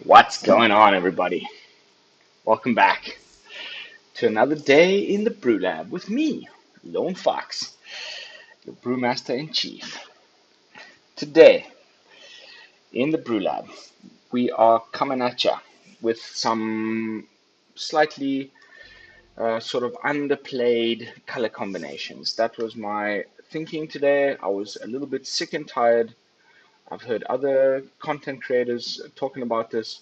What's going on, everybody? Welcome back to another day in the BrewLab with me, Lone Fox, your Brewmaster in Chief. Today, in the BrewLab, we are coming at you with some slightly sort of underplayed color combinations. That was my thinking today. I was a little bit sick and tired. I've heard other content creators talking about this.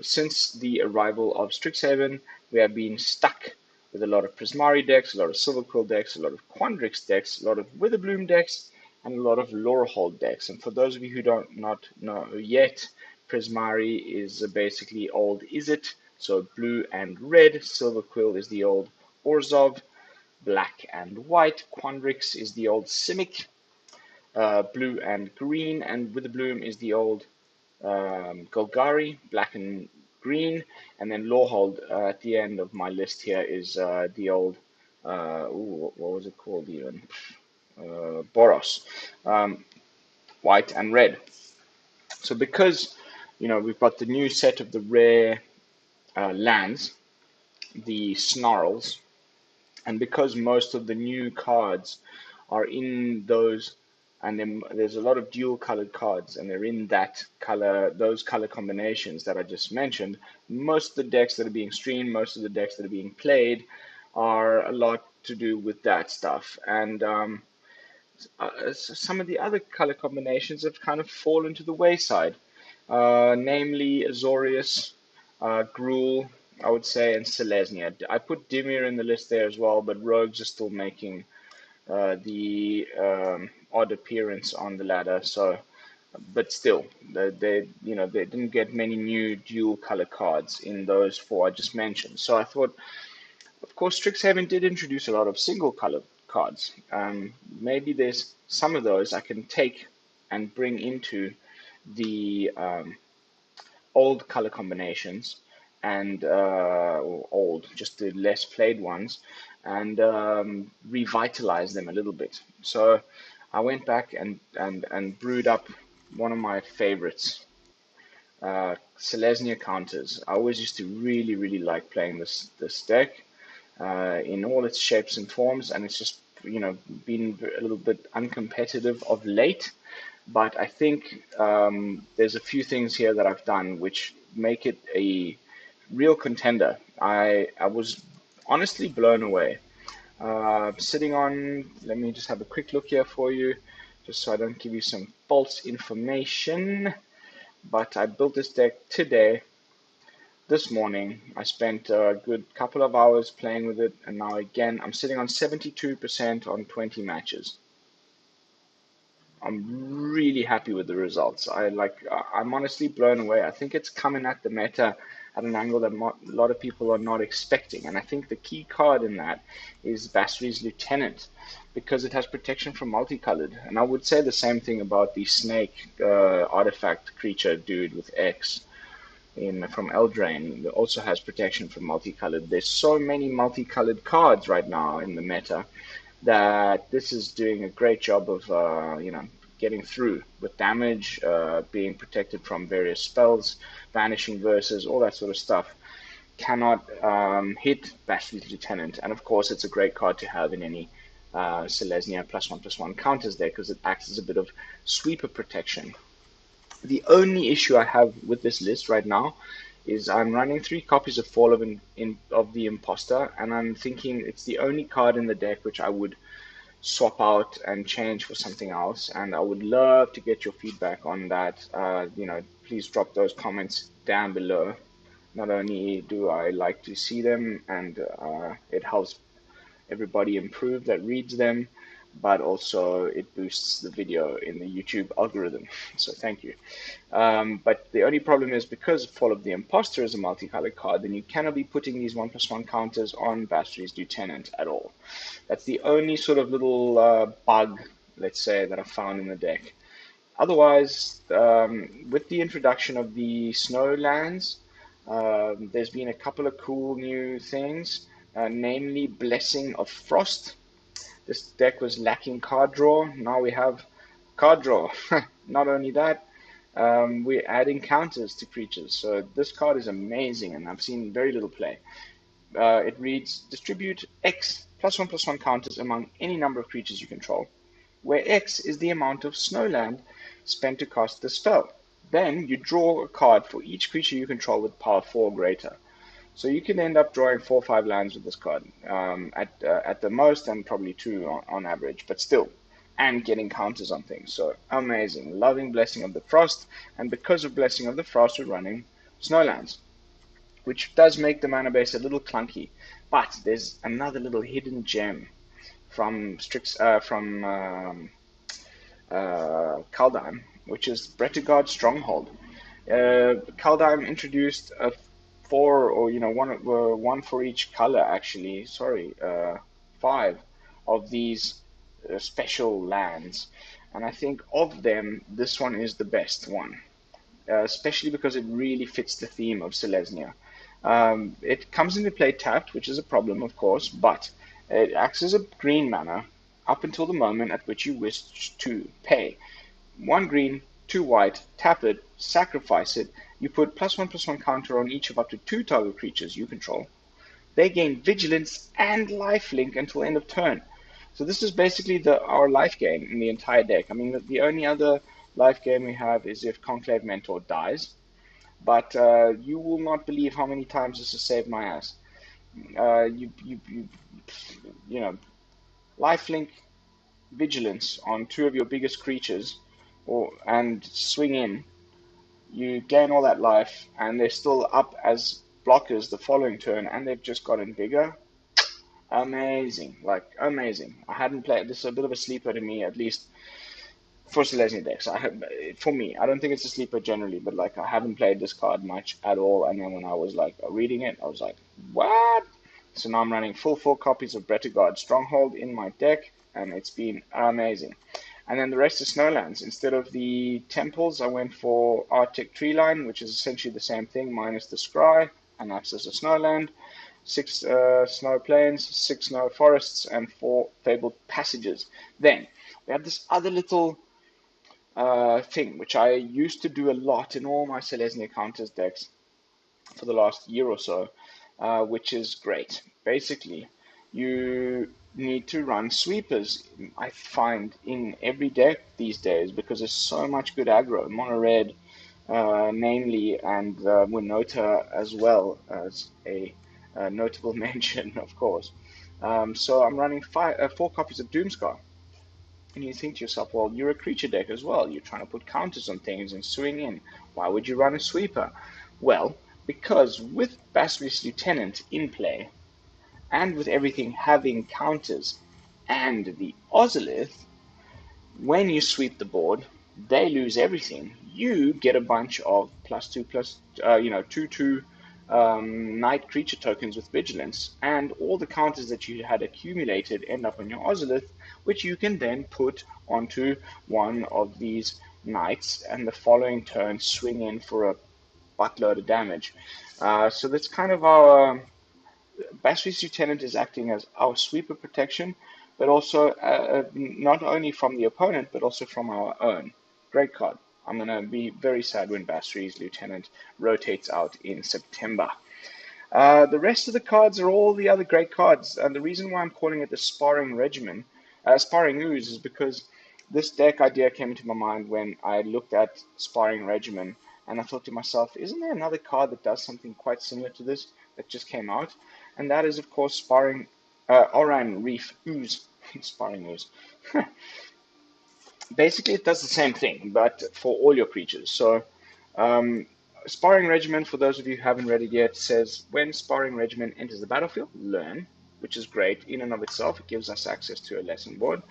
Since the arrival of Strixhaven, we have been stuck with a lot of Prismari decks, a lot of Silverquill decks, a lot of Qandrix decks, a lot of Witherbloom decks, and a lot of Lorehold decks. And for those of you who don't not know yet, Prismari is basically old Izzet, so blue and red. Silverquill is the old Orzhov, black and white. Qandrix is the old Simic, blue and green, and Witherbloom is the old Golgari, black and green, and then Lorehold at the end of my list here is the old, what was it called even? Boros, white and red. So because, we've got the new set of the rare lands, the Snarls, and because most of the new cards are in those, and then there's a lot of dual colored cards, and they're in that color, those color combinations that I just mentioned. Most of the decks that are being streamed, most of the decks that are being played are a lot to do with that stuff. And some of the other color combinations have kind of fallen to the wayside, namely Azorius, Gruul, I would say, and Selesnya. I put Dimir in the list there as well, but rogues are still making the odd appearance on the ladder. So, but still, they didn't get many new dual color cards in those four I just mentioned. So I thought, of course, Strixhaven did introduce a lot of single color cards. Maybe there's some of those I can take and bring into the old color combinations and just the less played ones, and revitalize them a little bit. So I went back and brewed up one of my favorites, Selesnya Counters. I always used to really like playing this deck in all its shapes and forms, and it's just been a little bit uncompetitive of late. But I think there's a few things here that I've done which make it a real contender. I was honestly blown away. Sitting on, let me just have a quick look here for you, just so I don't give you some false information. But I built this deck today, this morning. I spent a good couple of hours playing with it, and now again, I'm sitting on 72% on 20 matches. I'm really happy with the results. I'm honestly blown away. I think it's coming at the meta at an angle that a lot of people are not expecting. And I think the key card in that is Basri's Lieutenant, because it has protection from multicolored. And I would say the same thing about the Snake artifact creature dude with X from Eldraine. It also has protection from multicolored. There's so many multicolored cards right now in the meta that this is doing a great job of getting through with damage, being protected from various spells, vanishing verses, all that sort of stuff. Cannot hit Basri's Lieutenant, and of course it's a great card to have in any Selesnya +1/+1 counters there, because it acts as a bit of sweeper protection. The only issue I have with this list right now is I'm running 3 copies of Fall of the Impostor, and I'm thinking it's the only card in the deck which I would swap out and change for something else. And I would love to get your feedback on that. Please drop those comments down below. Not only do I like to see them, and it helps everybody improve that reads them, but also it boosts the video in the YouTube algorithm. So thank you. But the only problem is, because Fall of the Impostor is a multicolored card, then you cannot be putting these 1/1 counters on Basri's Lieutenant at all. That's the only sort of little bug, let's say, that I found in the deck. Otherwise, with the introduction of the snow lands, there's been a couple of cool new things, namely Blessing of Frost. This deck was lacking card draw. Now we have card draw. Not only that, We're adding counters to creatures. So this card is amazing, and I've seen very little play. It reads, distribute X +1/+1 counters among any number of creatures you control, where X is the amount of snowland spent to cast the spell. Then you draw a card for each creature you control with power 4 or greater. So you can end up drawing 4 or 5 lands with this card at the most, and probably 2 on average, but still, and getting counters on things. So amazing. Loving Blessing of the Frost, and because of Blessing of the Frost, we're running Snowlands, which does make the mana base a little clunky. But there's another little hidden gem from Kaldheim, which is Bretagard Stronghold. Kaldheim introduced a 4, or one for each color, actually. Sorry, 5 of these special lands, and I think of them, this one is the best one, especially because it really fits the theme of Selesnya. It comes into play tapped, which is a problem, of course, but it acts as a green mana up until the moment at which you wish to pay. 1 green, 2 white, tap it, sacrifice it. You put +1/+1 counter on each of up to 2 target creatures you control. They gain vigilance and lifelink until end of turn. So this is basically our life gain in the entire deck. I mean, the only other life gain we have is if Conclave Mentor dies. But you will not believe how many times this has saved my ass. Lifelink, vigilance on 2 of your biggest creatures, and swing in. You gain all that life, and they're still up as blockers the following turn, and they've just gotten bigger. Amazing, like amazing. I hadn't played this. Is a bit of a sleeper to me, at least for Selesnya decks. For me, I don't think it's a sleeper generally, but like I haven't played this card much at all. And then when I was like reading it, I was like, what? So now I'm running full 4 copies of Bretagard Stronghold in my deck, and it's been amazing. And then the rest is Snowlands. Instead of the temples, I went for Arctic Treeline, which is essentially the same thing minus the scry, and that's as a Snowland. 6 snow plains, 6 snow forests, and 4 fabled passages. Then we have this other little thing which I used to do a lot in all my Selesnya Counters decks for the last year or so, which is great. Basically, you need to run sweepers, I find, in every deck these days, because there's so much good aggro. Mono red, namely, and Winota as well as a notable mention, of course. So I'm running 4 copies of Doomskar. And you think to yourself, well, you're a creature deck as well. You're trying to put counters on things and swing in. Why would you run a sweeper? Well, because with Basri's Lieutenant in play, and with everything having counters, and the Ozolith, when you sweep the board, they lose everything. You get a bunch of +2/+2/2 night creature tokens with vigilance, and all the counters that you had accumulated end up on your Ozolith, which you can then put onto one of these knights, and the following turn swing in for a buttload of damage. So that's kind of our Basri's Lieutenant is acting as our sweeper protection, but also not only from the opponent, but also from our own. Great card. I'm going to be very sad when Basri's Lieutenant rotates out in September. The rest of the cards are all the other great cards, and the reason why I'm calling it the Sparring Regimen, Sparring Ooze, is because this deck idea came into my mind when I looked at Sparring Regimen, and I thought to myself, isn't there another card that does something quite similar to this that just came out? And that is, of course, Sparring Oran-Rief Ooze. Sparring Ooze. Basically, it does the same thing, but for all your creatures. So, Sparring Regimen, for those of you who haven't read it yet, says when Sparring Regimen enters the battlefield, learn, which is great in and of itself. It gives us access to a lesson board.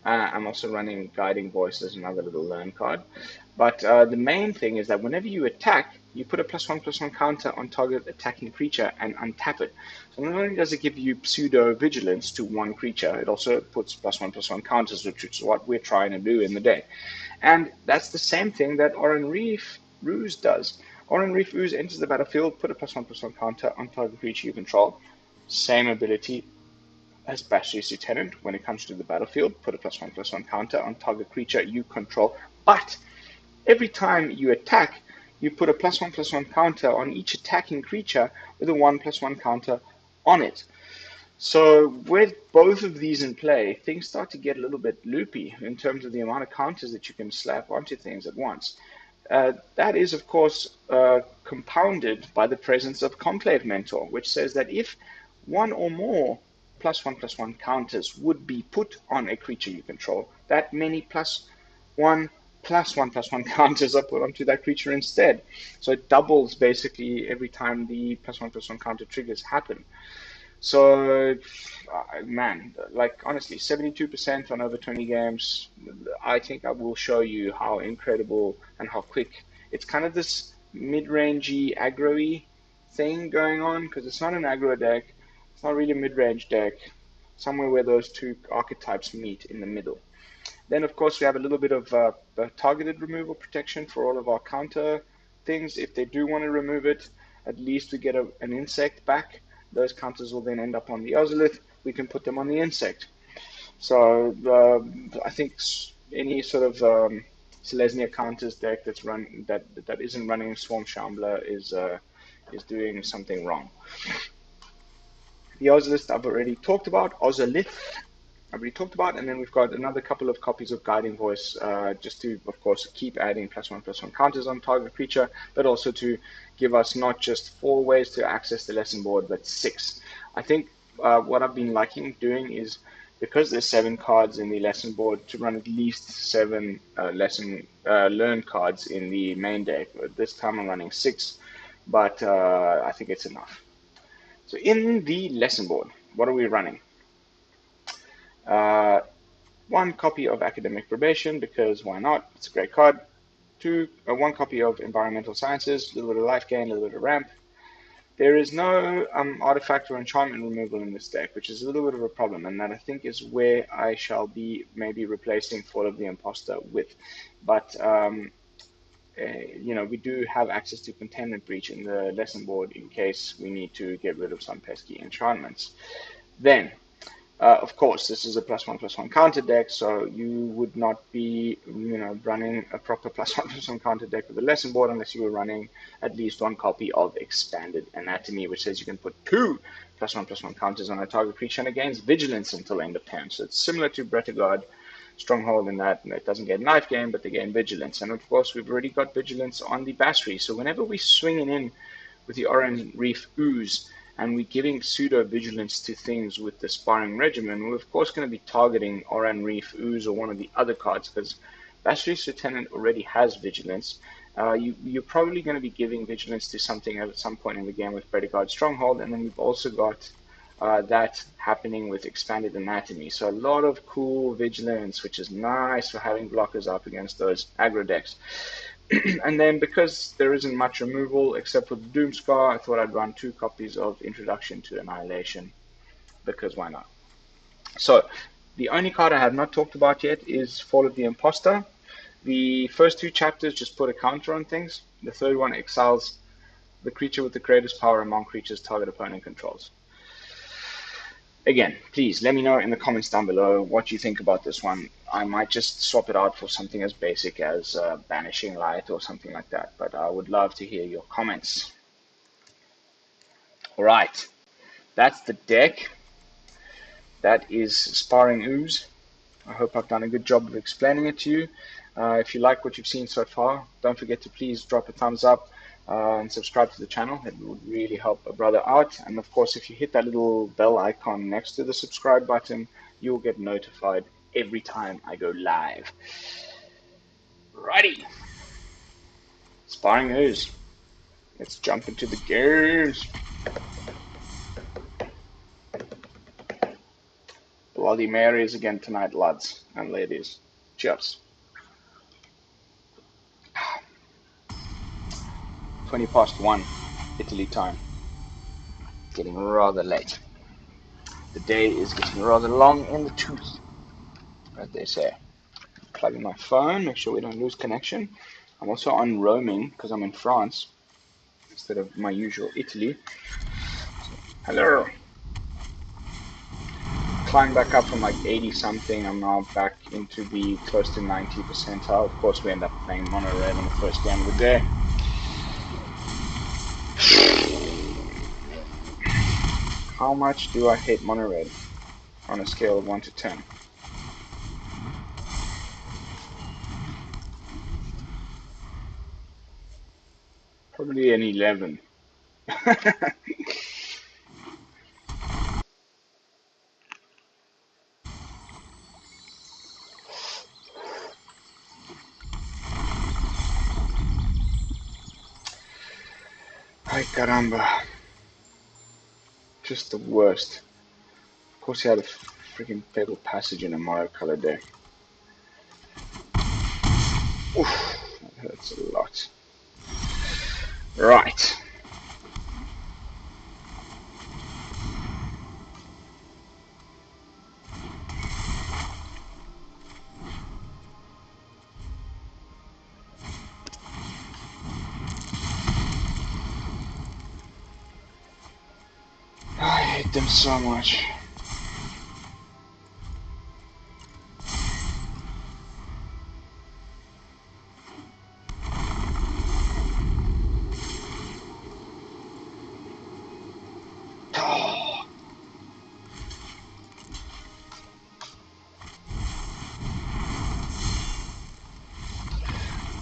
I'm also running Guiding Voice as another little learn card. But the main thing is that whenever you attack, you put a +1/+1 counter on target attacking creature and untap it. So not only does it give you pseudo vigilance to one creature, it also puts +1/+1 counters, which is what we're trying to do in the day. And that's the same thing that Oran-Rief Ooze does. Oran-Rief Ooze enters the battlefield, put a +1/+1 counter on target creature you control. Same ability as Basri's Lieutenant. When it comes to the battlefield, put a +1/+1 counter on target creature you control. But Every time you attack, you put a +1/+1 counter on each attacking creature with a 1/+1 counter on it. So with both of these in play, things start to get a little bit loopy in terms of the amount of counters that you can slap onto things at once. That is, of course, compounded by the presence of Conclave Mentor, which says that if one or more +1/+1 counters would be put on a creature you control, that many +1/+1 counters are put onto that creature instead. So it doubles basically every time the +1/+1 counter triggers happen. So, man, like honestly, 72% on over 20 games. I think I will show you how incredible and how quick. It's kind of this mid-rangey, aggro-y thing going on, because it's not an aggro deck. It's not really a mid-range deck. Somewhere where those two archetypes meet in the middle. Then, of course, we have a little bit of targeted removal protection for all of our counter things. If they do want to remove it, at least we get an insect back. Those counters will then end up on the Ozolith. We can put them on the insect. So I think any sort of Selesnya Counters deck that isn't running Swarm Shambler is doing something wrong. The Ozolith I've already talked about. Ozolith I've already talked about, and then we've got another couple of copies of Guiding Voice, just to, of course, keep adding +1/+1 counters on target creature, but also to give us not just 4 ways to access the lesson board, but 6. I think what I've been liking doing is, because there's 7 cards in the lesson board, to run at least 7 learn cards in the main deck. This time I'm running 6, but I think it's enough. So in the lesson board, what are we running? 1 copy of Academic Probation, because why not? It's a great card. 1 copy of Environmental Sciences, a little bit of life gain, a little bit of ramp. There is no artifact or enchantment removal in this deck, which is a little bit of a problem, and that I think is where I shall be maybe replacing Fall of the Impostor with. But we do have access to Containment Breach in the lesson board in case we need to get rid of some pesky enchantments. Then, of course, this is a +1/+1 counter deck, so you would not be, running a proper +1/+1 counter deck with the lesson board unless you were running at least 1 copy of Expanded Anatomy, which says you can put 2 +1/+1 counters on a target creature and gains Vigilance until end of turn. So it's similar to Bretagard Stronghold in that it doesn't get Knife Game, but they gain Vigilance. And of course, we've already got Vigilance on the Basri, so whenever we're swinging in with the Oran-Rief Ooze, and we're giving pseudo-vigilance to things with the Sparring Regimen, we're of course going to be targeting Oran-Rief Ooze or one of the other cards, because Basri's Lieutenant already has Vigilance. You're probably going to be giving Vigilance to something at some point in the game with Bretagard Stronghold, and then we've also got that happening with Expanded Anatomy. So a lot of cool Vigilance, which is nice for having blockers up against those aggro decks. And then, because there isn't much removal except for the Doomskar, I thought I'd run 2 copies of Introduction to Annihilation, because why not? So the only card I have not talked about yet is Fall of the Impostor. The first 2 chapters just put a counter on things. The third one exiles the creature with the greatest power among creatures target opponent controls. Again, please let me know in the comments down below what you think about this one. I might just swap it out for something as basic as Banishing Light or something like that, but I would love to hear your comments. Alright, that's the deck. That is Sparring Ooze. I hope I've done a good job of explaining it to you. If you like what you've seen so far, don't forget to please drop a thumbs up and subscribe to the channel. It would really help a brother out. And of course, if you hit that little bell icon next to the subscribe button, you'll get notified every time I go live. Righty. Sparring Ooze. Let's jump into the games. Bloody Marys again tonight, lads and ladies. Cheers. 1:20 Italy time. Getting rather late. The day is getting rather long in the tooth, as they say. Plug in my phone, make sure we don't lose connection. I'm also on roaming because I'm in France instead of my usual Italy. So, hello. climbed back up from like 80 something. I'm now back into the close to 90 percentile. Of course, we end up playing mono red on the first game of the day. How much do I hate mono red on a scale of 1 to 10? Probably an 11. Ay caramba. Just the worst. Of course, he had a freaking Fatal Passage in a Mario Color deck. Oof, that hurts a lot. Right. I hate them so much.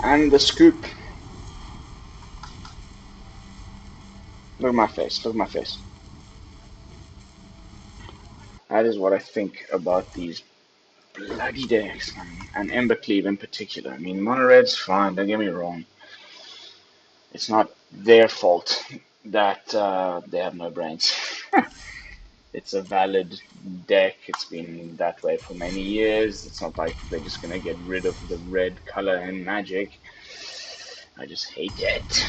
And the scoop. Look at my face, look at my face. That is what I think about these bloody decks, man. And Embercleave in particular. I mean, mono red's fine, don't get me wrong. It's not their fault that they have no brains. It's a valid deck. It's been that way for many years. It's not like they're just gonna get rid of the red color in Magic. I just hate it.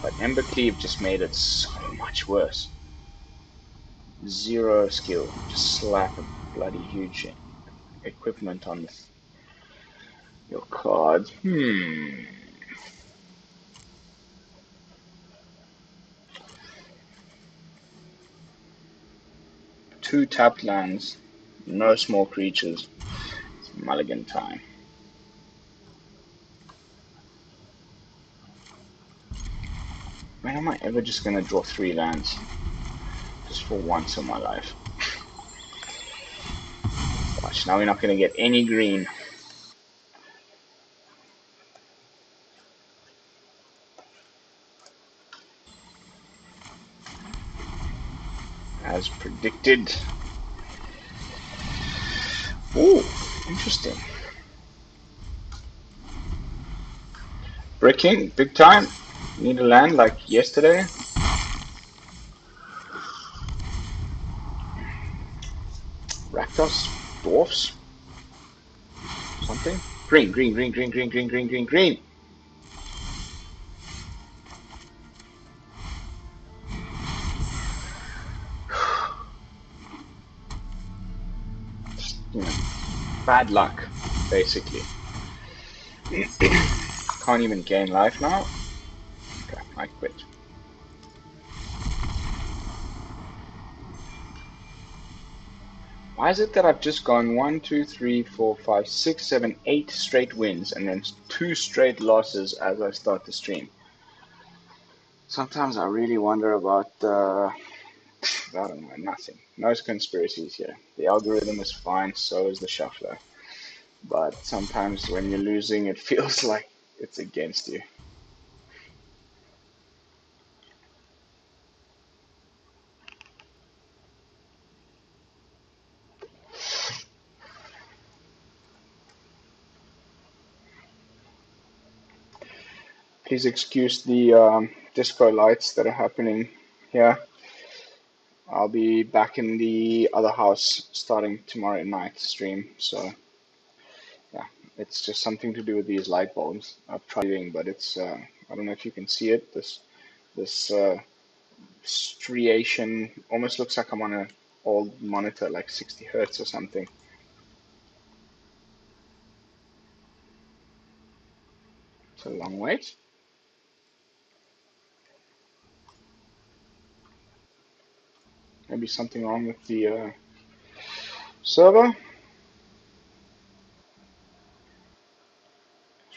But Embercleave just made it so much worse. Zero skill. Just slap a bloody huge equipment on your card. Two tapped lands. No small creatures. It's mulligan time. When am I ever just gonna draw 3 lands? Just for once in my life. Gosh, now we're not gonna get any green. As predicted. Ooh, interesting. Bricking, big time. Need a land like yesterday. Rakdos, dwarfs, something. Green, green, green, green, green, green, green, green, green. You know, bad luck, basically. Can't even gain life now. Okay, I quit. Why is it that I've just gone 1, 2, 3, 4, 5, 6, 7, 8 straight wins and then 2 straight losses as I start the stream? Sometimes I really wonder about, I don't know, nothing. No conspiracies here. The algorithm is fine, so is the shuffler. But sometimes when you're losing, it feels like it's against you. Please excuse the disco lights that are happening here. I'll be back in the other house starting tomorrow night stream, so yeah, it's just something to do with these light bulbs. I've tried doing, but it's I don't know if you can see it. This striation almost looks like I'm on an old monitor, like 60 hertz or something. It's a long wait. Maybe something wrong with the Server. Let's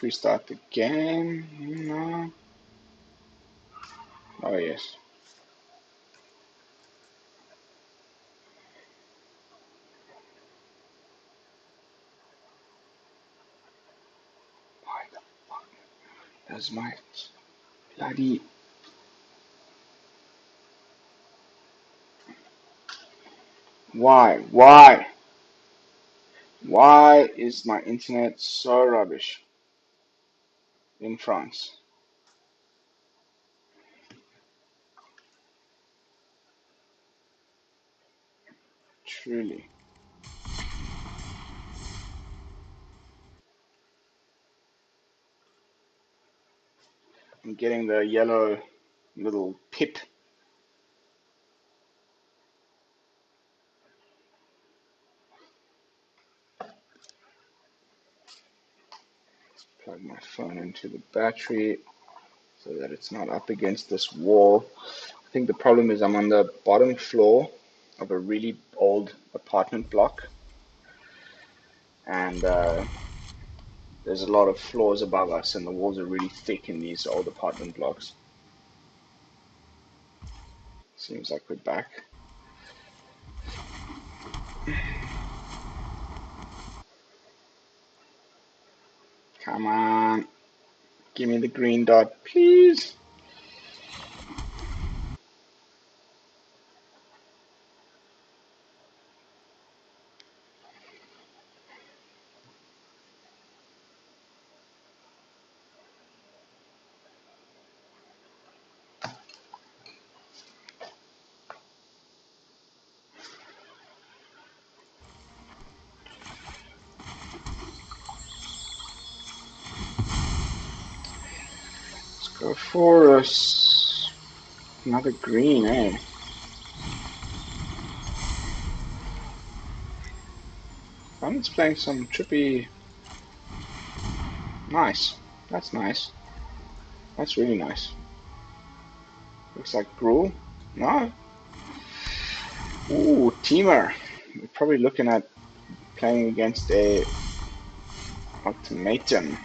restart the game. No. Oh yes. Why the fuck does my bloody... Why? Why? Why is my internet so rubbish in France? Truly. I'm getting the yellow little pip. Plug my phone into the battery so that it's not up against this wall. I think the problem is I'm on the bottom floor of a really old apartment block, and there's a lot of floors above us, and the walls are really thick in these old apartment blocks. Seems like we're back. Come on. Give me the green dot, please. Let's go for another green, eh? Opponent's playing some trippy... Nice. That's nice. That's really nice. Looks like Gruul. No? Ooh, Teamer. We're probably looking at playing against a Ultimatum.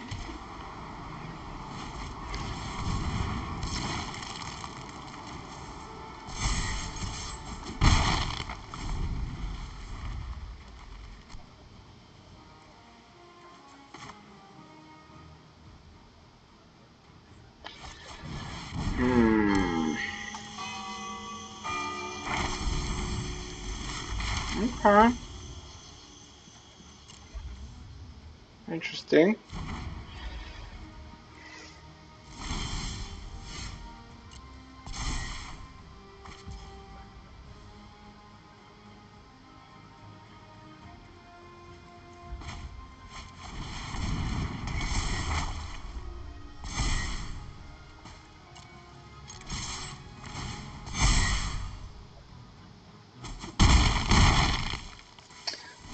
Okay. Interesting.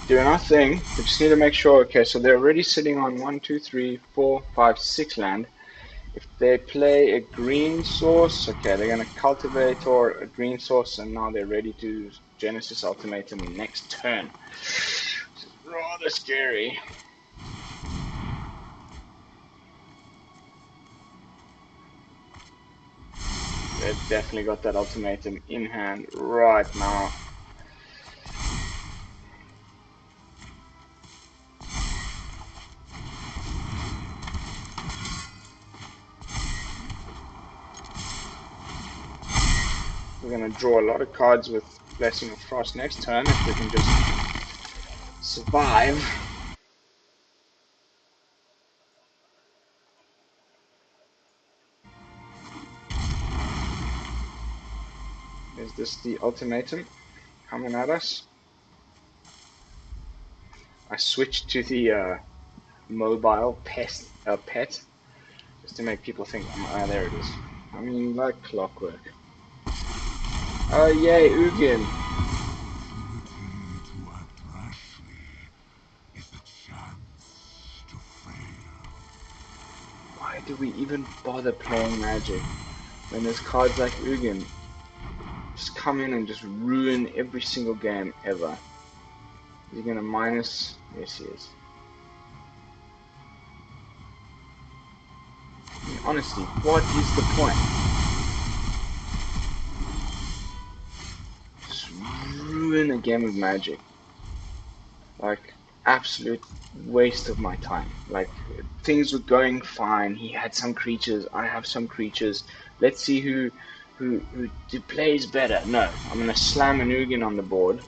Doing our thing. We just need to make sure. Okay, so they're already sitting on 1, 2, 3, 4, 5, 6 land. If they play a green source, okay, they're going to cultivate or a green source, and now they're ready to Genesis Ultimatum next turn. Which is rather scary. They've definitely got that ultimatum in hand right now. We're going to draw a lot of cards with Blessing of Frost next turn if we can just survive. Is this the ultimatum coming at us? I switched to the mobile pet just to make people think, there it is. I mean, like clockwork. Oh yay, Ugin! Why do we even bother playing Magic when there's cards like Ugin just come in and just ruin every single game ever? Is he going to minus? Yes, he is. I mean, honestly, what is the point? Just ruin a game of Magic. Like, absolute waste of my time. Like, things were going fine. He had some creatures. I have some creatures. Let's see who plays better. No, I'm gonna slam an Ugin on the board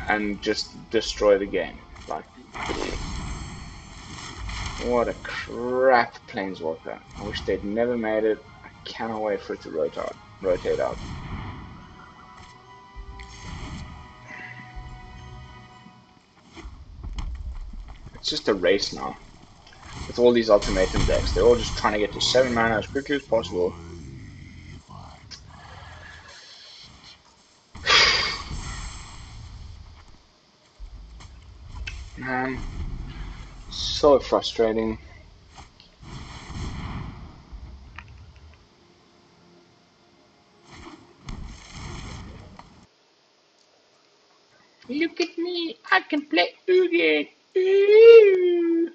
and just destroy the game. Like, what a crap Planeswalker. I wish they'd never made it. I cannot wait for it to rotate out. It's just a race now. With all these ultimatum decks, they're all just trying to get to 7 mana as quickly as possible. Man, so frustrating. Look at me, I can play Ugin. Ooh.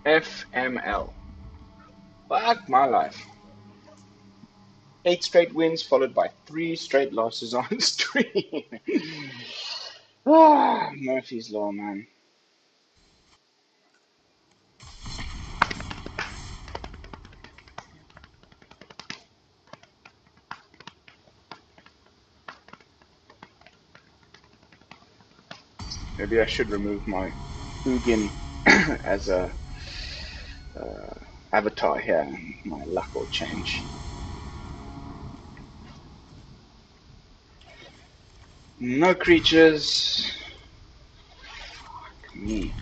FML. Fuck my life. 8 straight wins followed by 3 straight losses on stream. Murphy's Law, man. Maybe I should remove my Ugin as a avatar here. My luck will change. No creatures. Fuck me.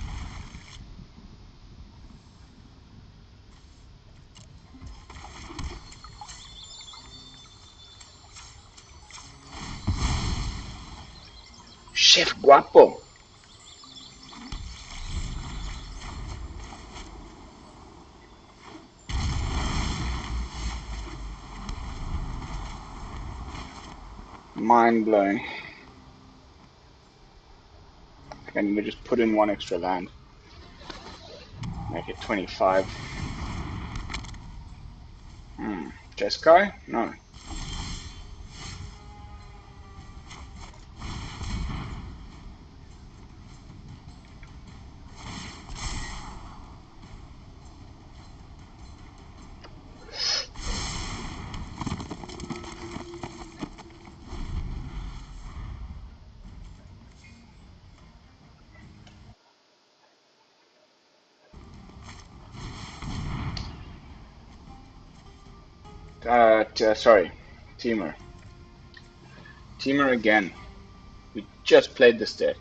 Chef Guapo. Mind blowing. And we just put in 1 extra land. Make it 25. Jeskai? No. Sorry. Teamer. Teamer again. We just played this deck.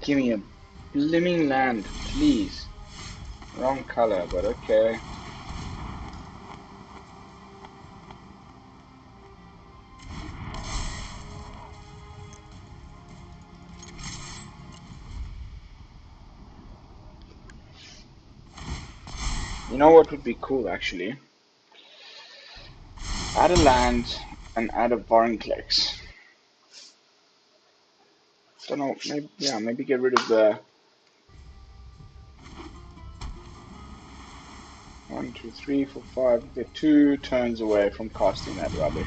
Give me a blimming land, please. Wrong color, but okay. You know what would be cool, actually? Add a land and add a Vorinclex. Don't know, maybe, yeah, maybe get rid of the 1, 2, 3, 4, 5. They're 2 turns away from casting that rubbish.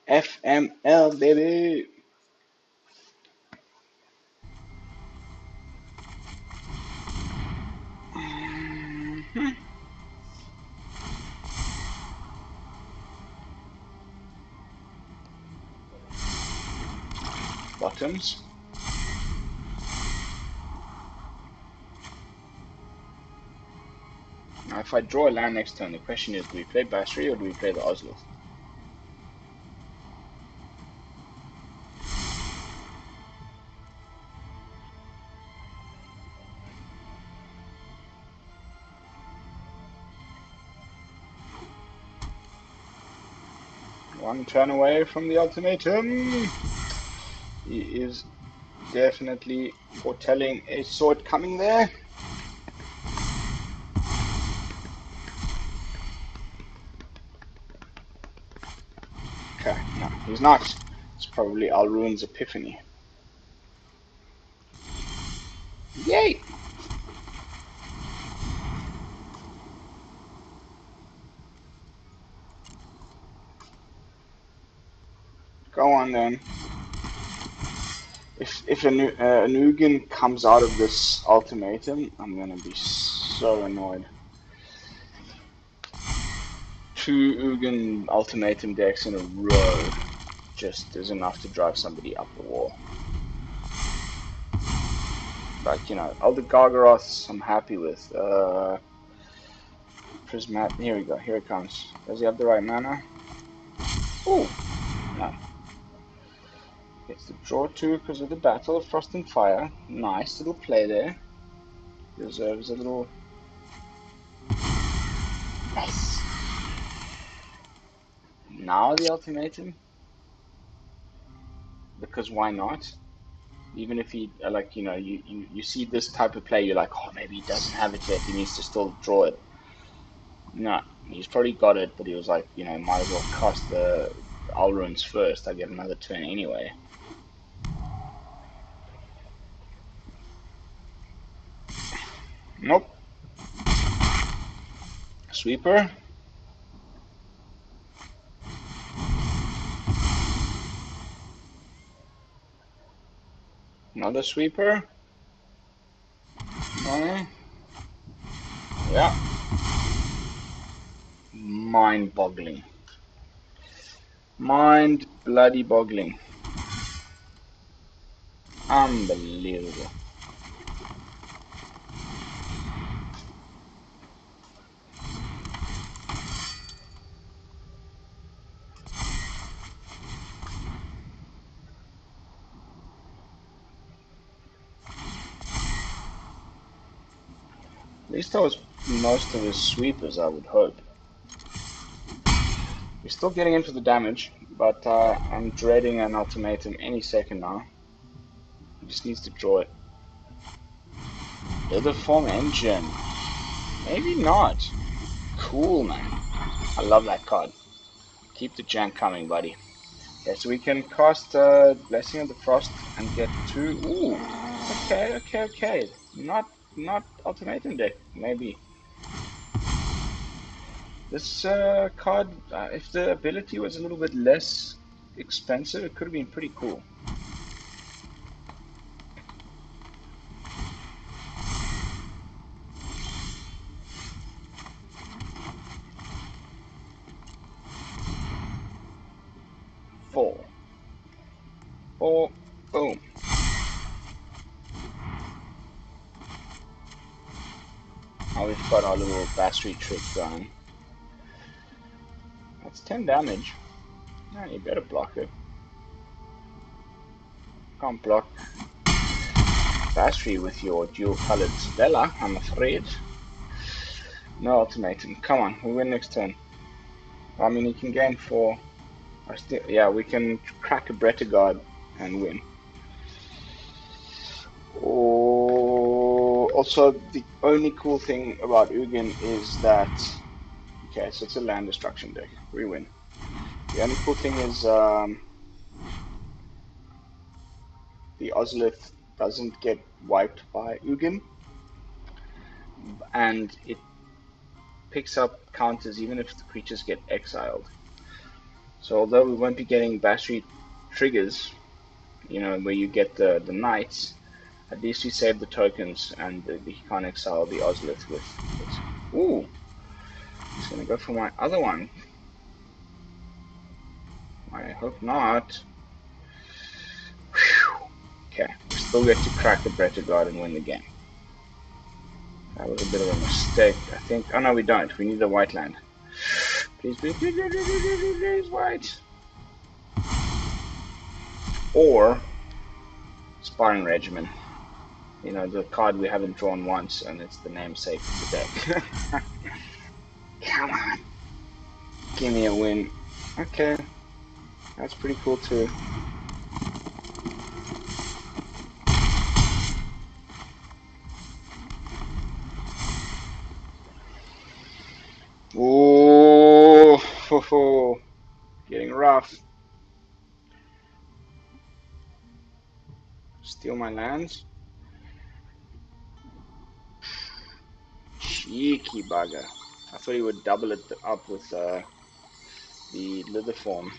FML, baby! Bottoms. Now, if I draw a land next turn, the question is, do we play Basri or do we play the Ozolith? One turn away from the ultimatum. He is definitely foretelling a sword coming there. Okay, no, he's not. It's probably Alruin's Epiphany. Yay! Go on then. If an Ugin comes out of this ultimatum, I'm gonna be so annoyed. 2 Ugin ultimatum decks in a row just is enough to drive somebody up the wall. Like, you know, Elder Gargaroths I'm happy with. Prismat, here we go, here it comes. Does he have the right mana? Ooh, no. Gets to draw 2 because of the Battle of Frost and Fire. Nice little play there. Deserves a little... Nice. Now the ultimatum? Because why not? Even if he, like, you know, you see this type of play, you're like, oh, maybe he doesn't have it yet, he needs to still draw it. No, he's probably got it, but he was like, you know, might as well cast the Alruins first, I get another turn anyway. Nope. Sweeper. Another sweeper. Yeah. Mind-boggling. Mind-bloody-boggling. Unbelievable. At least that was most of his sweepers, I would hope. He's still getting in for the damage, but I'm dreading an ultimatum any second now. He just needs to draw it. Witherform Engine. Maybe not. Cool, man. I love that card. Keep the jank coming, buddy. Okay, so we can cast Blessing of the Frost and get 2. Ooh. Okay. Not ultimatum deck, maybe. This card, if the ability was a little bit less expensive, it could have been pretty cool. Four. Boom. Now we've got our little Basri trick going. That's 10 damage. Yeah, you better block it. Can't block Basri with your dual-colored Stella, I'm afraid. No ultimatum. Come on, we win next turn. I mean, you can gain 4. Yeah, we can crack a Bretagard and win. Oh, also, the only cool thing about Ugin is that... Okay, so it's a land destruction deck. We win. The only cool thing is the Ozolith doesn't get wiped by Ugin, and it picks up counters even if the creatures get exiled. So although we won't be getting Basri triggers, you know, where you get the knights, at least we save the tokens and he can't exile the Ozolith with it. Ooh! Just gonna go for my other one. I hope not. Whew. Okay, we still get to crack the Bretagard and win the game. That was a bit of a mistake, I think. Oh no, we don't. We need a white land. Please, please, please, please, please, please, please, white. Or Sparring Regimen. You know, the card we haven't drawn once, and it's the namesake of the deck. Come on. Give me a win. Okay. That's pretty cool too. Ooh, ho, ho. Getting rough. Steal my lands. Cheeky bugger. I thought he would double it up with the Lither form.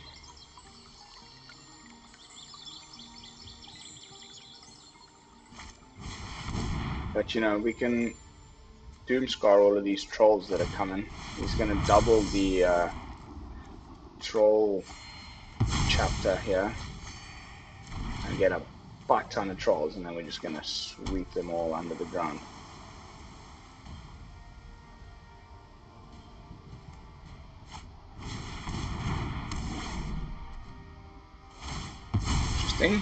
But you know, we can Doomskar all of these trolls that are coming. He's going to double the troll chapter here and get a butt ton of trolls, and then we're just going to sweep them all under the ground. Interesting.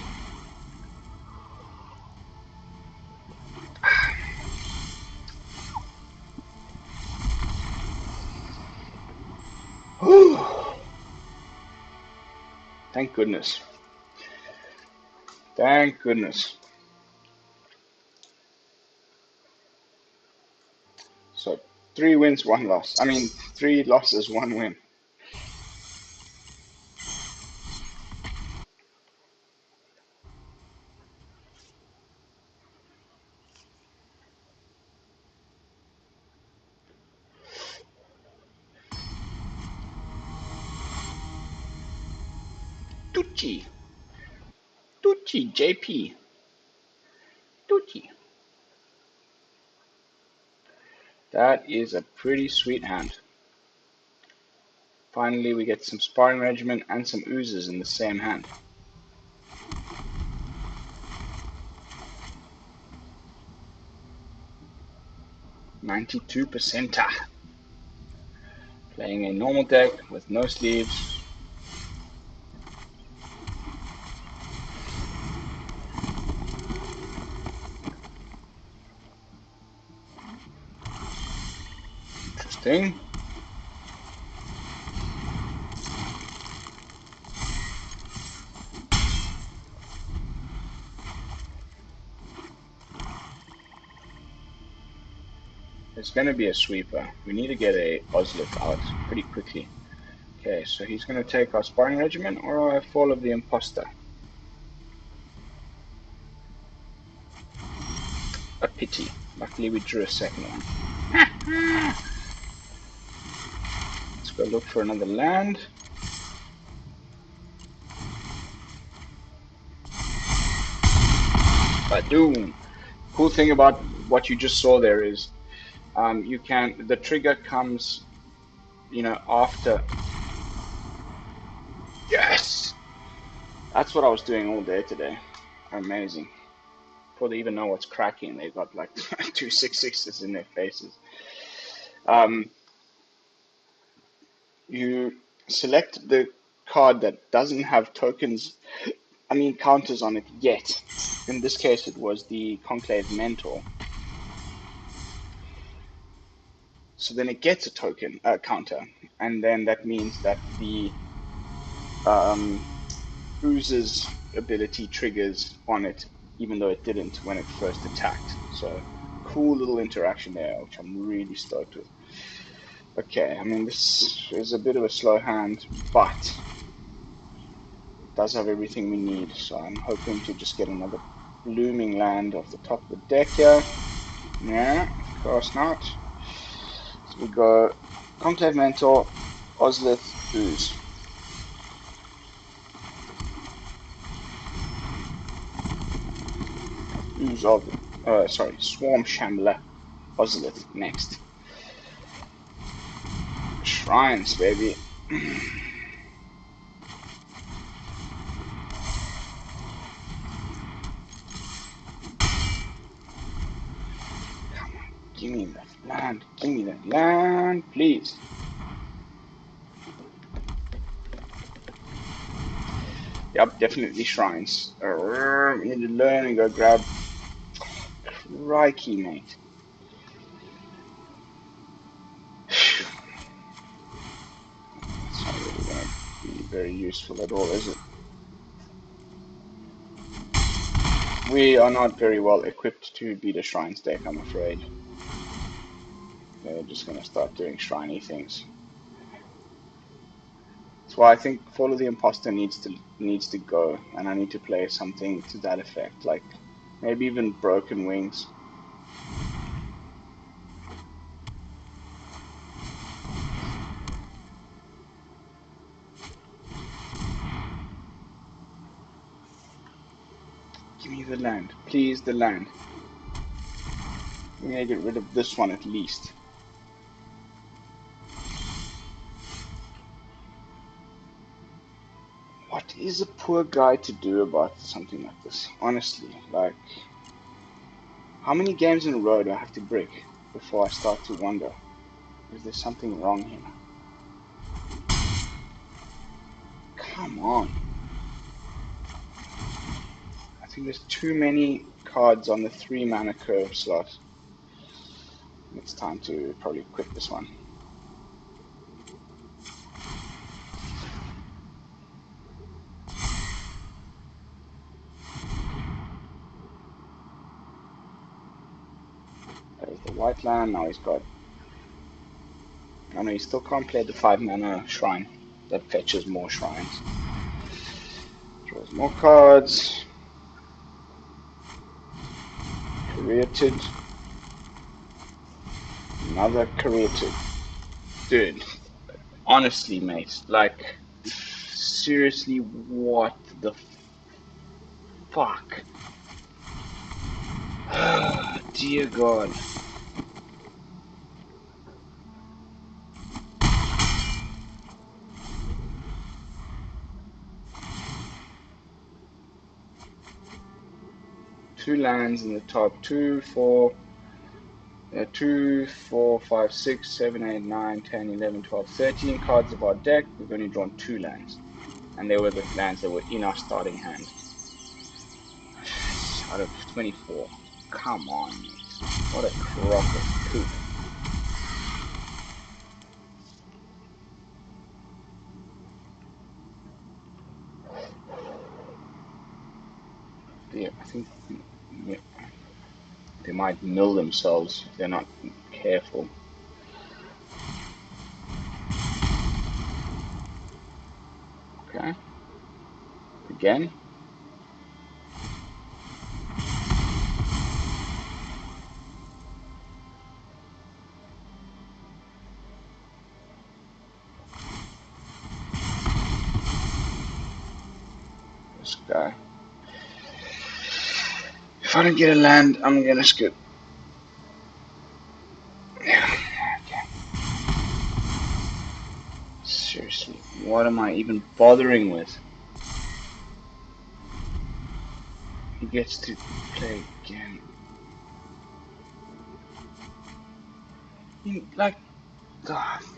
Thank goodness. Thank goodness. So 3 wins, 1 loss. I mean, 3 losses, 1 win. Tucci. Tucci, JP. Tucci. That is a pretty sweet hand. Finally, we get some Sparring Regimen and some Oozes in the same hand. %. Playing a normal deck with no sleeves. Interesting. There's going to be a sweeper. We need to get a Ozolith out pretty quickly. Okay, so he's going to take our Sparring Regimen or our Fall of the Impostor. A pity. Luckily we drew a second one. Let's go look for another land. Badoom! Cool thing about what you just saw there is the trigger comes, you know, after. Yes! That's what I was doing all day today. Amazing. Before they even know what's cracking, they've got like 2 6/6s in their faces. You select the card that doesn't have tokens, counters on it yet. In this case, it was the Conclave Mentor. So then it gets a token counter, and then that means that the Ooze's ability triggers on it, even though it didn't when it first attacked. So cool little interaction there, which I'm really stoked with. Okay, I mean, this is a bit of a slow hand, but it does have everything we need, so I'm hoping to just get another blooming land off the top of the deck here. Yeah, of course not. So we go Conclave Mentor, Ozolith, Ooze. Ooze of, Swarm Shambler, Ozolith next. Shrines, baby. Give me that land. Give me that land, please. Yep, definitely shrines. We need to learn and go grab. Crikey, mate. It's not really going to be very useful at all, is it? We are not very well equipped to beat a shrines deck, I'm afraid. They're just going to start doing shriney things. That's why I think Fall of the Impostor needs to go, and I need to play something to that effect, like maybe even Broken Wings. Give me the land, please, the land. I'm gonna get rid of this one at least. What is a poor guy to do about something like this? Honestly, like, how many games in a row do I have to brick before I start to wonder, is there something wrong here? Come on. I think there's too many cards on the 3 mana curve slot. It's time to probably quit this one. There's the white land, now he's got... I know he still can't play the 5 mana shrine that fetches more shrines. Draws more cards. Career-tid. Another career-tid. Dude, honestly, mate, like, seriously, what the fuck? Dear God. Two lands in the top. 2, 4, 2, 4, 5, 6, 7, 8, 9, 10, 11, 12, 13 cards of our deck. We've only drawn 2 lands. And they were the lands that were in our starting hand. Out of 24. Come on, mate. What a crock of poop. Yeah, I think they might mill themselves if they're not careful. Okay. Again. This guy. If I don't get a land, I'm gonna skip. Yeah, okay. Seriously, what am I even bothering with? He gets to play again. Like,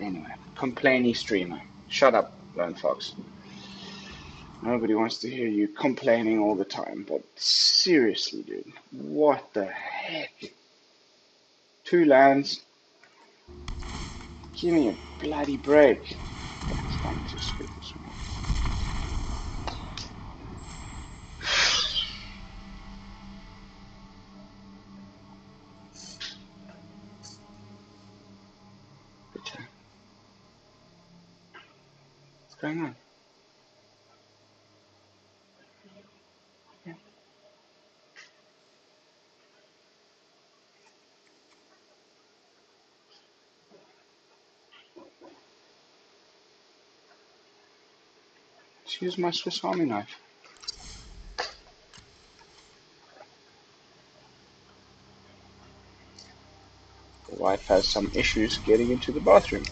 anyway, complainy streamer. Shut up, Lone Fox. Nobody wants to hear you complaining all the time, but seriously, dude, what the heck? 2 lands. Give me a bloody break. It's time to skip this one. What's going on? Yeah. Let's use my Swiss Army knife. The wife has some issues getting into the bathroom.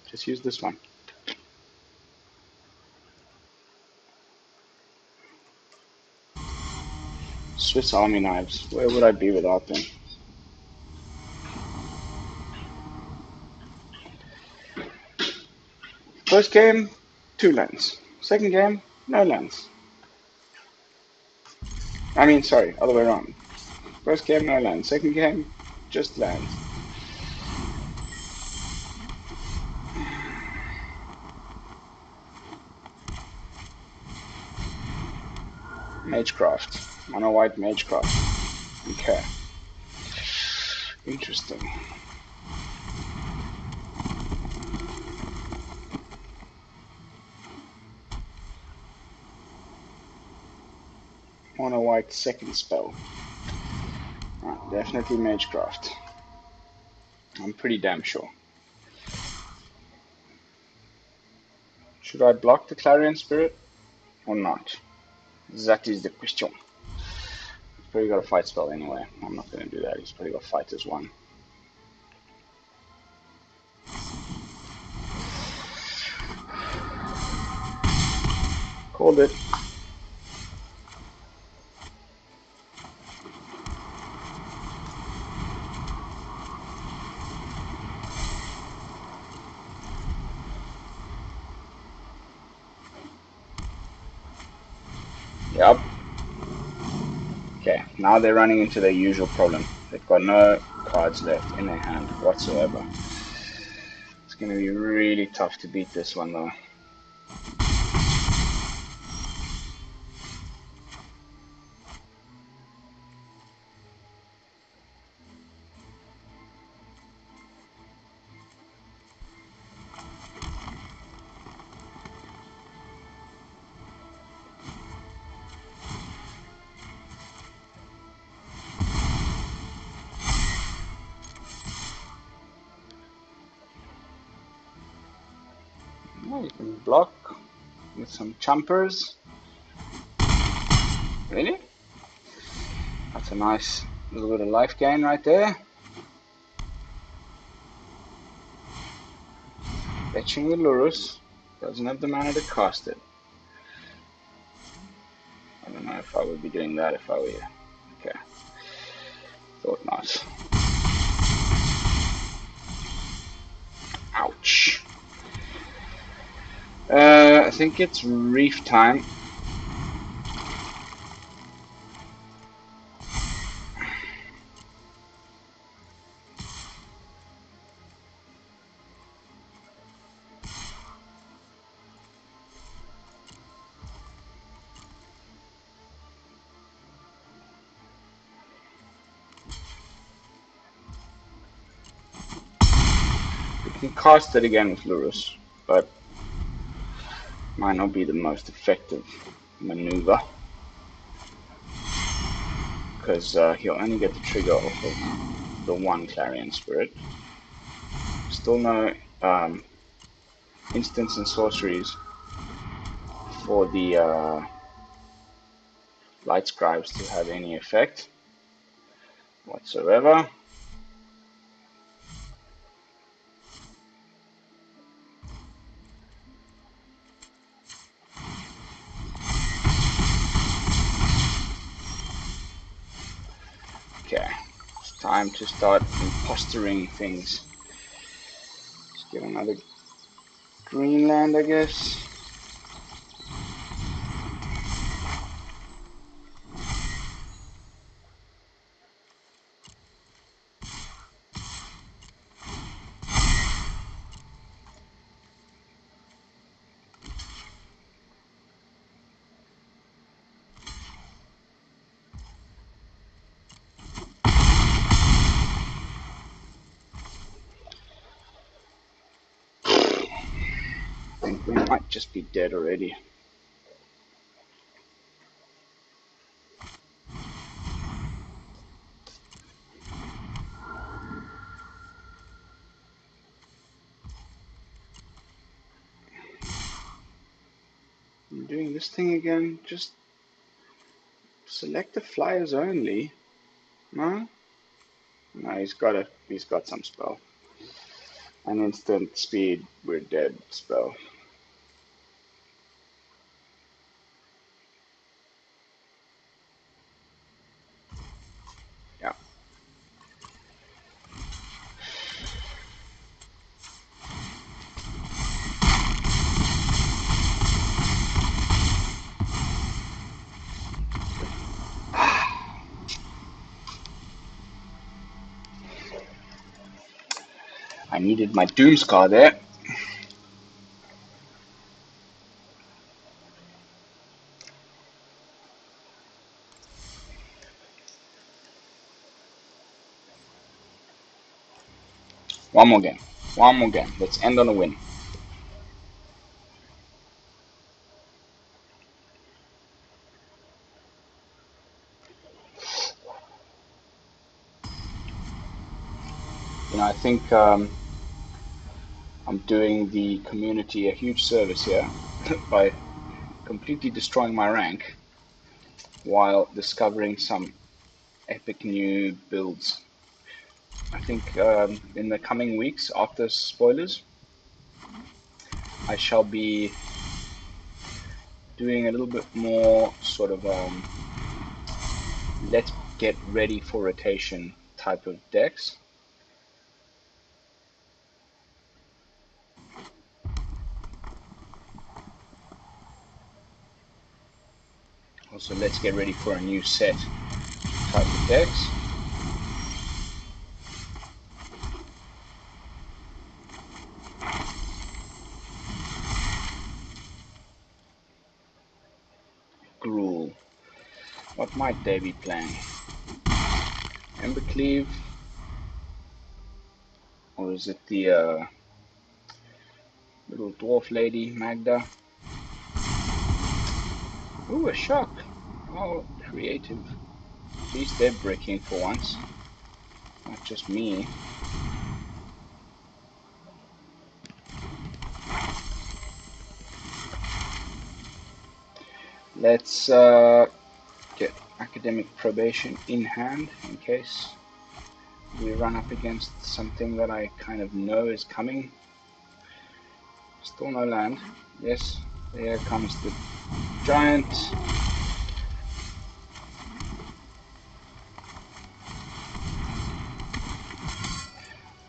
Just use this one. Swiss Army knives. Where would I be without them? First game, 2 lands. Second game, no lands. I mean, sorry, other way around. First game, no lands. Second game, just lands. Magecraft. Mono white Magecraft. Okay. Interesting. Mono white second spell. Definitely Magecraft. I'm pretty damn sure. Should I block the Clarion Spirit or not? That is the question. He's probably got a fight spell anyway. I'm not going to do that. He's probably got fight as one. Called it. Yep. Okay, now they're running into their usual problem. They've got no cards left in their hand whatsoever. It's going to be really tough to beat this one though. Well, you can block with some chumpers. Really? That's a nice little bit of life gain right there. Fetching the Lurus. Doesn't have the mana to cast it. I don't know if I would be doing that if I were you. Okay. Thought not. Ouch. I think it's reef time. You can cast it again with Lurus, but might not be the most effective maneuver because he'll only get the trigger off of the one Clarion Spirit. Still no instants and sorceries for the Light Scribes to have any effect whatsoever. Okay, it's time to start impostoring things. Let's get another Greenland, I guess. I think we might just be dead already. I'm doing this thing again. Just select the flyers only. No? No, he's got some spell. An instant speed, we're dead spell. Yeah. I needed my Doomskar there. One more game. One more game. Let's end on a win. You know, I think I'm doing the community a huge service here by completely destroying my rank while discovering some epic new builds. I think in the coming weeks after spoilers, I shall be doing a little bit more sort of let's get ready for rotation type of decks. Also, let's get ready for a new set type of decks. Gruul. What might they be playing? Embercleave? Or is it the little dwarf lady, Magda? Ooh, a shock. Oh, creative. At least they're breaking for once. Not just me. Let's get Academic Probation in hand in case we run up against something that I kind of know is coming. Still no land. Yes, there comes the giant.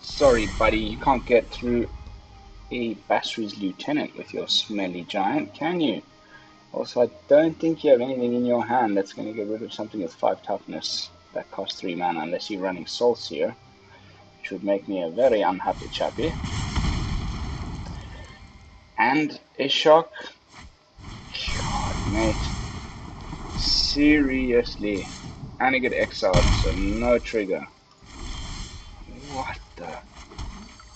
Sorry, buddy, you can't get through a Basri's lieutenant with your smelly giant, can you? Also, I don't think you have anything in your hand that's going to get rid of something with 5 toughness that costs 3 mana, unless you're running Selesnya, which would make me a very unhappy chappy. And a shock. God, mate. Seriously. And I get exiled, so no trigger. What the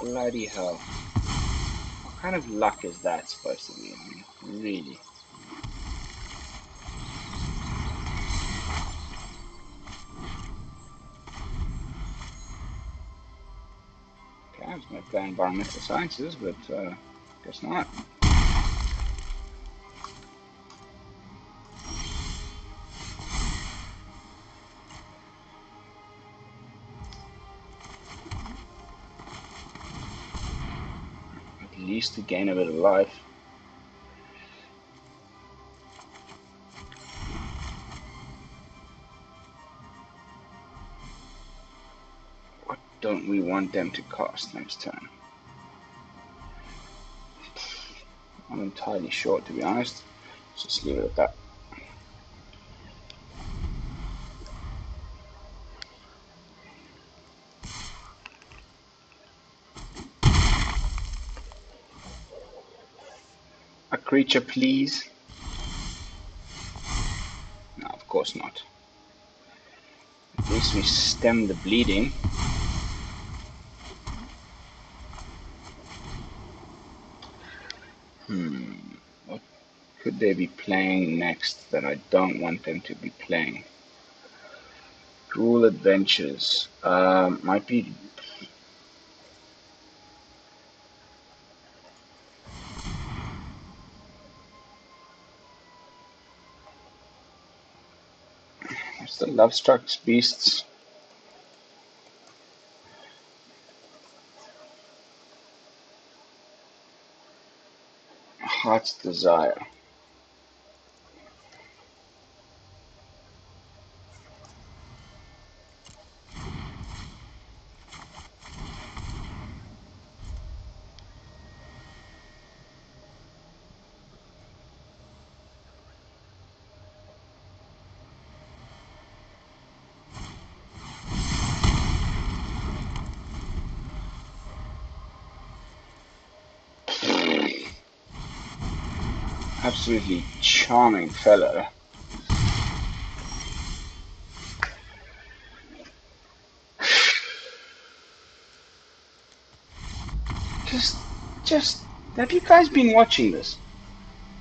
bloody hell? What kind of luck is that supposed to be? I mean, really? Okay, I was going to play environmental sciences, but guess not. At least to gain a bit of life. What don't we want them to cast next turn? I'm entirely sure, to be honest. Let's just leave it at that. A creature, please. No, of course not. At least we stem the bleeding. What could they be playing next that I don't want them to be playing? Gruul Adventures. Might be. What's the Lovestruck Beasts? Heart's Desire. absolutely charming fellow. Just, have you guys been watching this?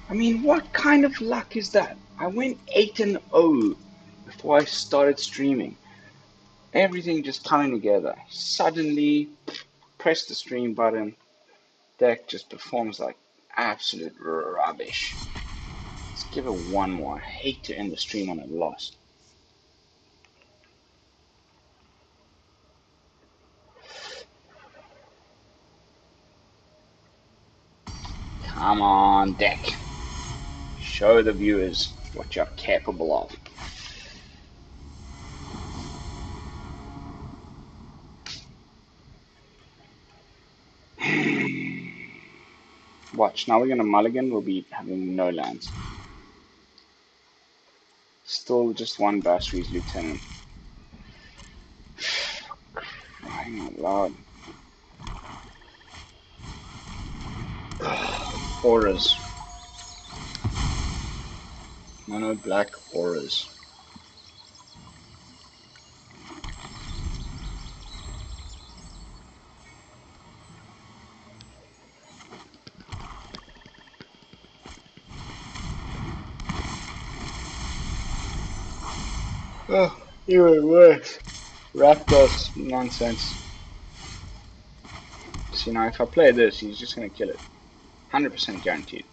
I mean, what kind of luck is that? I went 8-0 before I started streaming. Everything just coming together. Suddenly, press the stream button. Deck just performs like absolute rubbish. Let's give it one more. I hate to end the stream on a loss. Come on, deck. Show the viewers what you're capable of. Watch, now we're going to mulligan, we'll be having no lands. Still just one Basri's Lieutenant. Crying out loud. Auras. Mono black auras. Oh, even worse. Rakdos nonsense. See, now if I play this, he's just going to kill it. 100% guaranteed.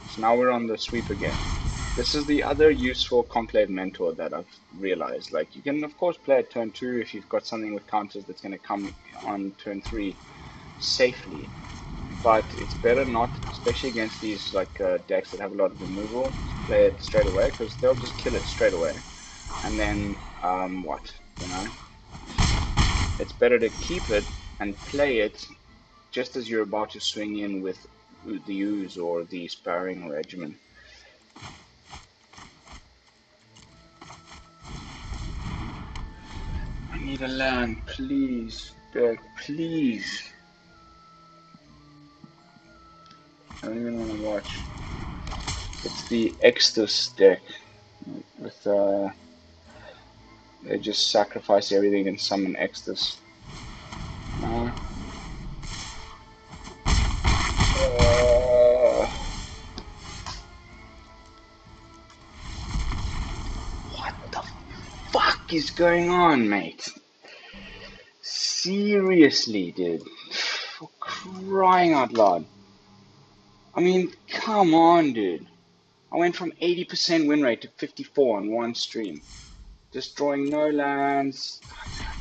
So now we're on the sweep again. This is the other useful Conclave Mentor that I've realized. Like, you can, of course, play at turn 2 if you've got something with counters that's going to come on turn 3 safely. But it's better not, especially against these like decks that have a lot of removal, to play it straight away, because they'll just kill it straight away. And then, what, you know? It's better to keep it and play it just as you're about to swing in with the Ooze or the Sparring Regimen. I need a land, please, deck, please. I don't even want to watch. It's the Extus deck with they just sacrifice everything and summon Extus. What the fuck is going on, mate? Seriously, dude. For crying out loud. I mean, come on, dude. I went from 80% win rate to 54 on one stream. Just drawing no lands.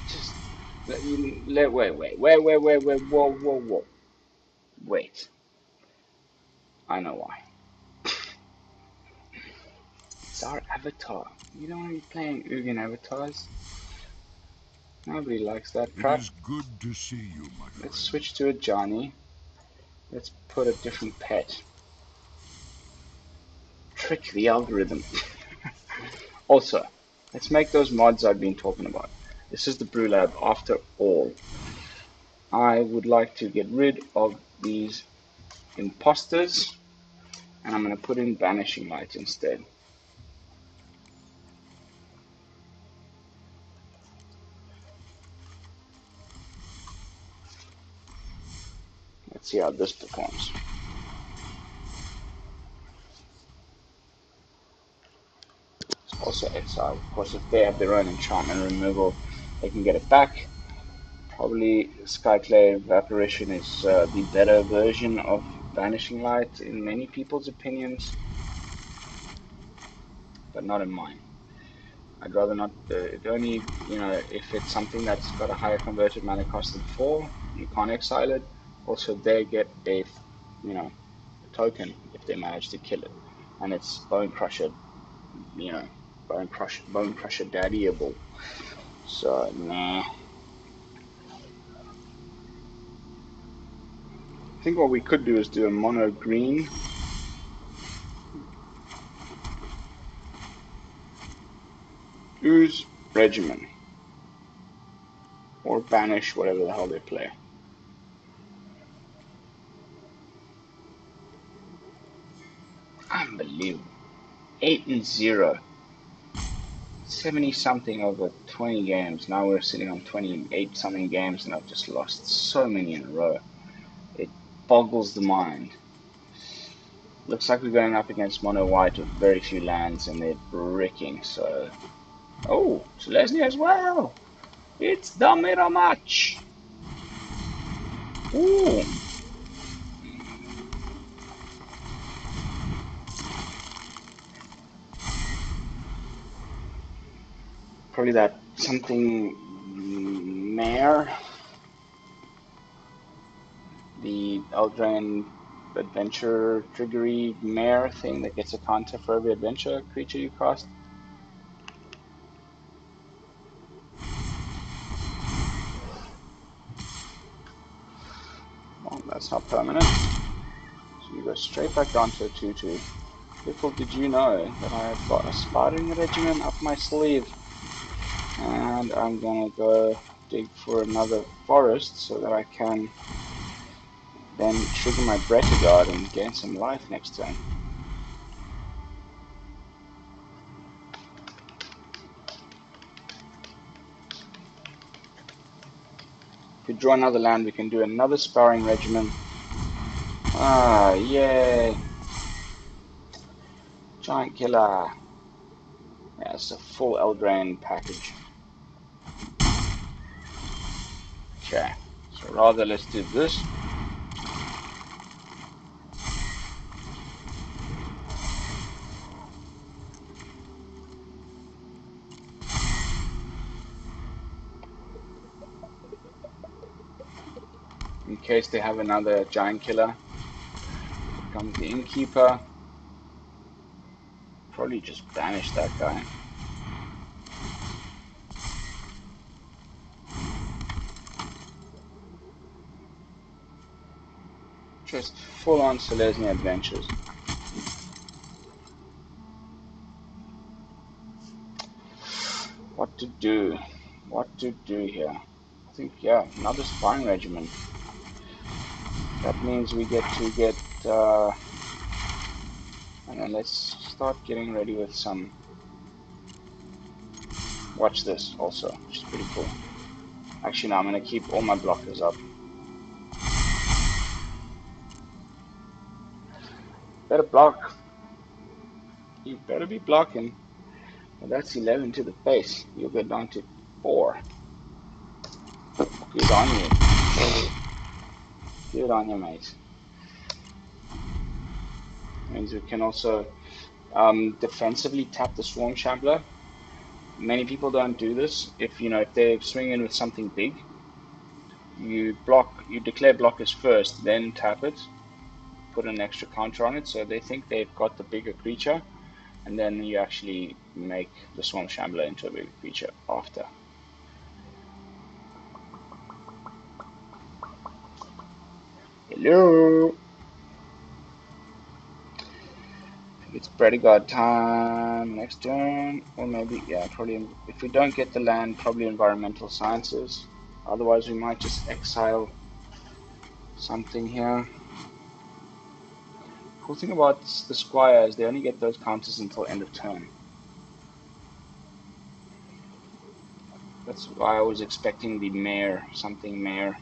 Just wait, whoa. Wait. I know why. It's our avatar. You don't want to be playing Ugin avatars. Nobody likes that crap. It is good to see you, my friend. Let's switch to a Johnny. Let's put a different pet. Trick the algorithm. Also, let's make those mods I've been talking about. This is the BrewLab after all. I would like to get rid of these imposters, and I'm going to put in Banishing Light instead. Let's see how this performs. Also exile. Of course, if they have their own enchantment removal, they can get it back. Probably Skyclave Apparition is the better version of Banishing Light in many people's opinions, but not in mine. I'd rather not. It only, you know, if it's something that's got a higher converted mana cost than 4, you can't exile it. Also, they get a, you know, token if they manage to kill it, and it's Bone Crusher, you know, Bone Crusher daddyable. So nah. I think what we could do is do a mono green. Ooze Regimen. Or banish whatever the hell they play. unbelievable. 8-0. 70 something over 20 games. Now we're sitting on 28 something games and I've just lost so many in a row. It boggles the mind. Looks like we're going up against mono white with very few lands and they're bricking, so... Oh, Selesnya as well! It's the mirror match! Ooh! Probably that something mare. The Eldraine adventure triggery mare thing that gets a counter for every adventure creature you cast. Well, that's not permanent. So you go straight back down to a 2-2. Little did you know that I've got a Sparring Regimen up my sleeve. And I'm gonna go dig for another forest so that I can then trigger my Bretagard and gain some life next turn. If we draw another land, we can do another Sparring Regimen. Ah, yay! Giant Killer. Yeah, it's a full Eldraine package. Okay, so rather let's do this. In case they have another Giant Killer. Here comes the Innkeeper. Probably just banish that guy. Just full on Selesnya adventures. What to do? What to do here? I think, yeah, another Sparring Regimen. That means we get to get, and then let's start getting ready with some. Watch this also, which is pretty cool. Actually, no, I'm going to keep all my blockers up. Better block. You better be blocking. Well, that's 11 to the face. You'll go down to 4. Good on you. Good on you, mate. Means we can also defensively tap the Swarm Shambler. Many people don't do this. If they swing in with something big, you declare blockers first, then tap it, put an extra counter on it, so they think they've got the bigger creature, and then you actually make the Swarm Shambler into a bigger creature after. Hello. It's Bretagard time next turn, or maybe, yeah, probably, if we don't get the land, probably Environmental Sciences. Otherwise, we might just exile something here. Cool thing about the Squire is they only get those counters until end of turn. That's why I was expecting the Mare, something Mare.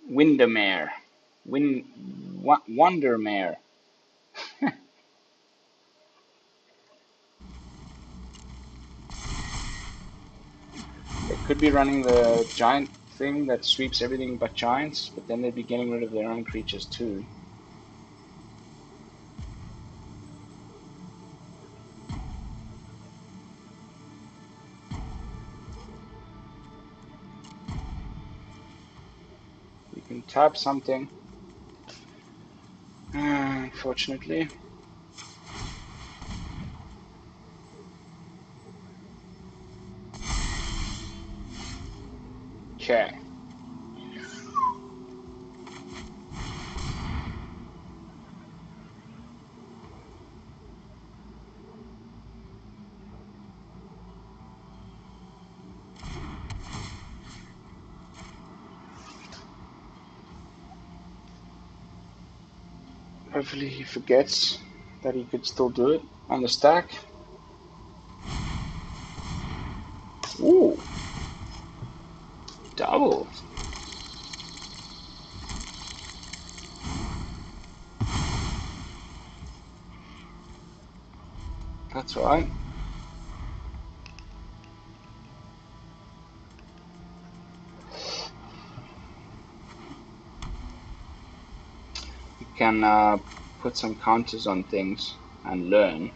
Windermere. Wondermare. They could be running the giant thing that sweeps everything but giants, but then they'd be getting rid of their own creatures too. You can tap something. Unfortunately. Okay. Hopefully he forgets that he could still do it on the stack. Ooh. Double. That's right. You can put some counters on things and learn,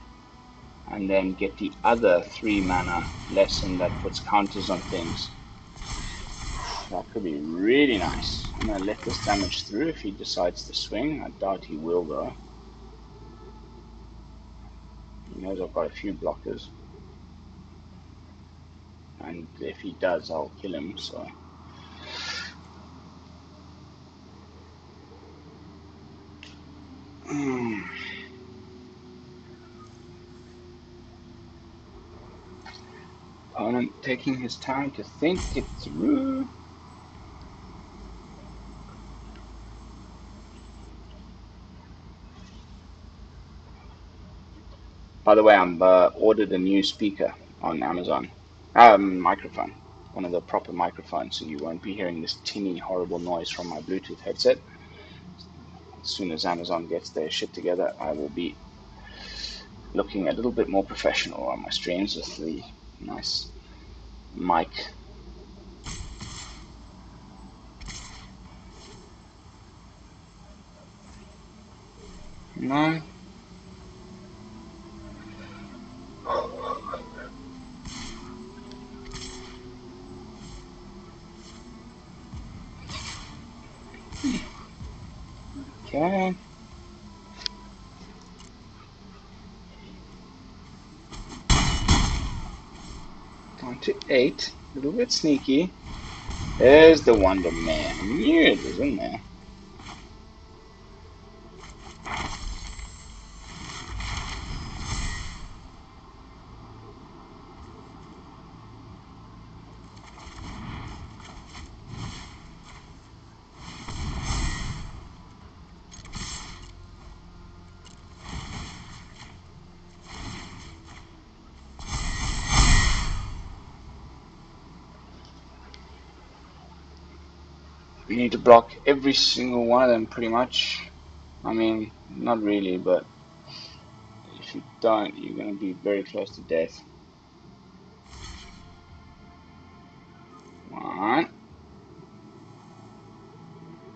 and then get the other 3 mana lesson that puts counters on things. That could be really nice. I'm going to let this damage through if he decides to swing. I doubt he will though. He knows I've got a few blockers. And if he does, I'll kill him, so... Opponent taking his time to think it through. By the way, I'm ordered a new speaker on Amazon. Microphone. One of the proper microphones, so you won't be hearing this tinny, horrible noise from my Bluetooth headset. As soon as Amazon gets their shit together, I will be looking a little bit more professional on my streams with the nice mic. No. Okay. Down to 8. A little bit sneaky. There's the Wonder Man. I knew it was in there. You need to block every single one of them, pretty much. I mean, not really, but if you don't, you're going to be very close to death. One.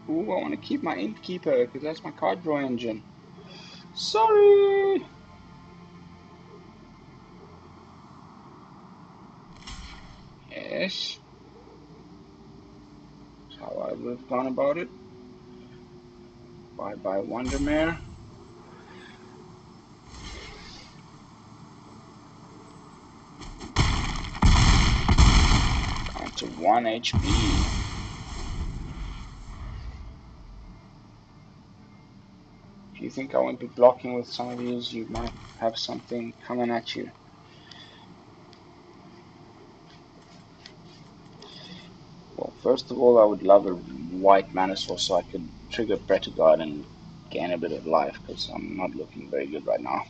Ooh, I want to keep my Innkeeper, because that's my card draw engine. Sorry! Yes. That's how I would have gone about it. Bye-bye, Wondermare. Down to 1 HP. If you think I won't be blocking with some of these, you might have something coming at you. Well, first of all, I would love a white mana source so I could trigger Bretagard and gain a bit of life, because I'm not looking very good right now.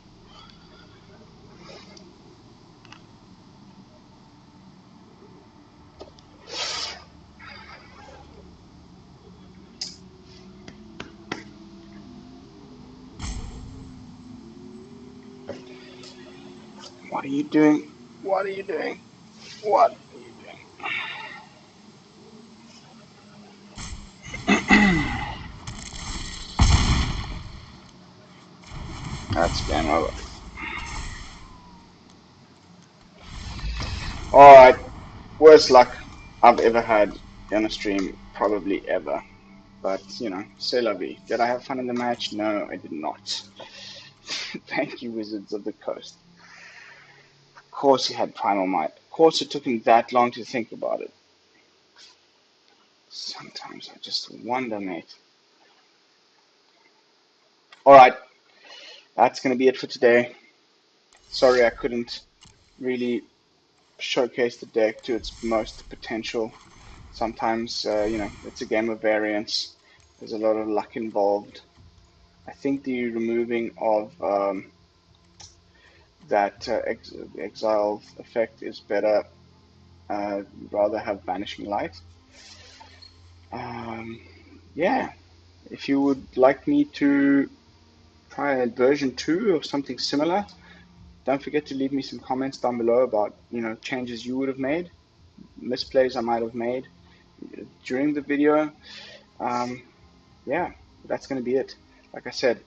What are you doing? What are you doing? What are you doing? That's game over. Alright, worst luck I've ever had in a stream, probably ever. But, you know, c'est la vie. Did I have fun in the match? No, I did not. Thank you, Wizards of the Coast. Of course he had Primal Might. Of course it took him that long to think about it. Sometimes I just wonder, mate. Alright, that's going to be it for today. Sorry I couldn't really showcase the deck to its most potential. Sometimes, you know, it's a game of variance. There's a lot of luck involved. I think the removing of that exile effect is better. Rather have Vanishing Light. Yeah, if you would like me to try a version 2 of something similar, don't forget to leave me some comments down below about changes you would have made, misplays I might have made during the video. Yeah, that's going to be it. Like I said,